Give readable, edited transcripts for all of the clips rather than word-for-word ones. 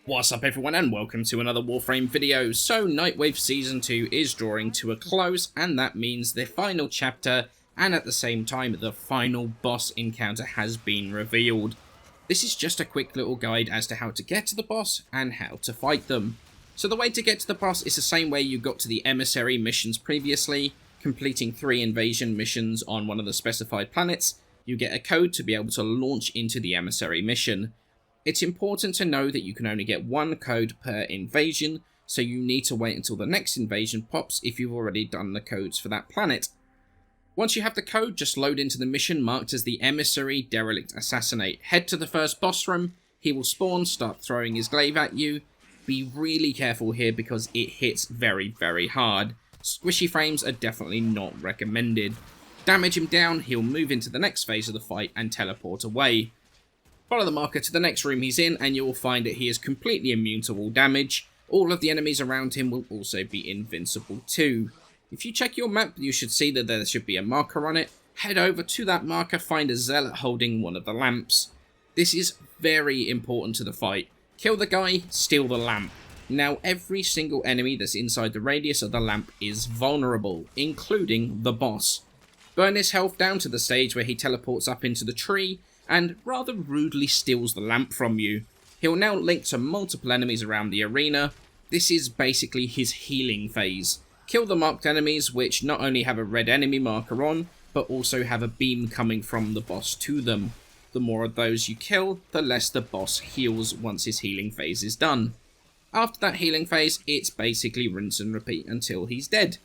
What's up everyone and welcome to another Warframe video. So Nightwave Season 2 is drawing to a close, and that means the final chapter and at the same time the final boss encounter has been revealed. This is just a quick little guide as to how to get to the boss and how to fight them. So the way to get to the boss is the same way you got to the emissary missions previously, completing 3 invasion missions on one of the specified planets. You get a code to be able to launch into the emissary mission. It's important to know that you can only get 1 code per invasion, so you need to wait until the next invasion pops if you've already done the codes for that planet. Once you have the code, just load into the mission marked as the Emissary Derelict Assassinate. Head to the first boss room, he will spawn, start throwing his glaive at you. Be really careful here because it hits very, very hard. Squishy frames are definitely not recommended. Damage him down, he'll move into the next phase of the fight and teleport away. Follow the marker to the next room he's in, and you will find that he is completely immune to all damage. All of the enemies around him will also be invincible too. If you check your map, you should see that there should be a marker on it. Head over to that marker, find a Zealot holding one of the lamps. This is very important to the fight. Kill the guy, steal the lamp. Now, every single enemy that's inside the radius of the lamp is vulnerable, including the boss. Burn his health down to the stage where he teleports up into the tree, and rather rudely steals the lamp from you. He'll now link to multiple enemies around the arena. This is basically his healing phase. Kill the marked enemies, which not only have a red enemy marker on, but also have a beam coming from the boss to them. The more of those you kill, the less the boss heals once his healing phase is done. After that healing phase, it's basically rinse and repeat until he's dead.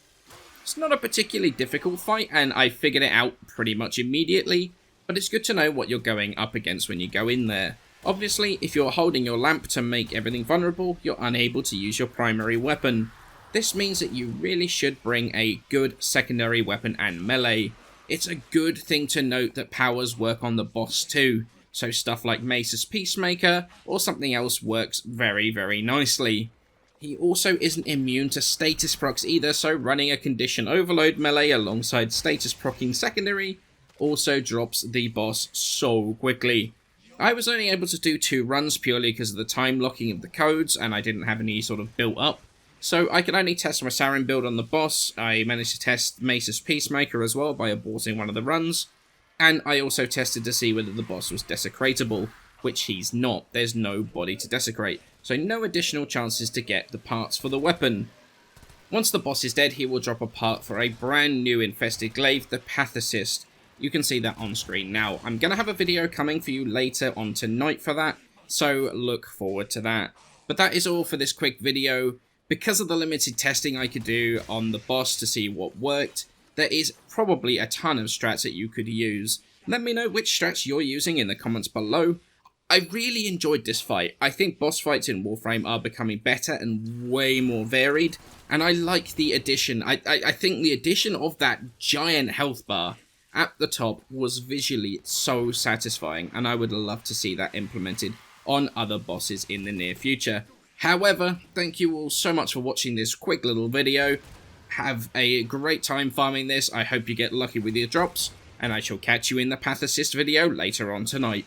It's not a particularly difficult fight, and I figured it out pretty much immediately, but it's good to know what you're going up against when you go in there. Obviously, if you're holding your lamp to make everything vulnerable, you're unable to use your primary weapon. This means that you really should bring a good secondary weapon and melee. It's a good thing to note that powers work on the boss too, so stuff like Mace's Peacemaker or something else works very, very nicely. He also isn't immune to status procs either, so running a condition overload melee alongside status procking secondary also drops the boss so quickly. I was only able to do 2 runs purely because of the time locking of the codes, and I didn't have any sort of built up. So I could only test my Sarin build on the boss. I managed to test Mace's Peacemaker as well by aborting one of the runs. And I also tested to see whether the boss was desecratable, which he's not. There's no body to desecrate, so no additional chances to get the parts for the weapon. Once the boss is dead, he will drop a part for a brand new infested glaive, the Pathicist. You can see that on screen now. I'm going to have a video coming for you later on tonight for that, so look forward to that. But that is all for this quick video. Because of the limited testing I could do on the boss to see what worked, there is probably a ton of strats that you could use. Let me know which strats you're using in the comments below. I really enjoyed this fight. I think boss fights in Warframe are becoming better and way more varied, and I like the addition. I think the addition of that giant health bar at the top was visually so satisfying, and I would love to see that implemented on other bosses in the near future. However, thank you all so much for watching this quick little video. Have a great time farming this. I hope you get lucky with your drops, and I shall catch you in the Pathicist video later on tonight.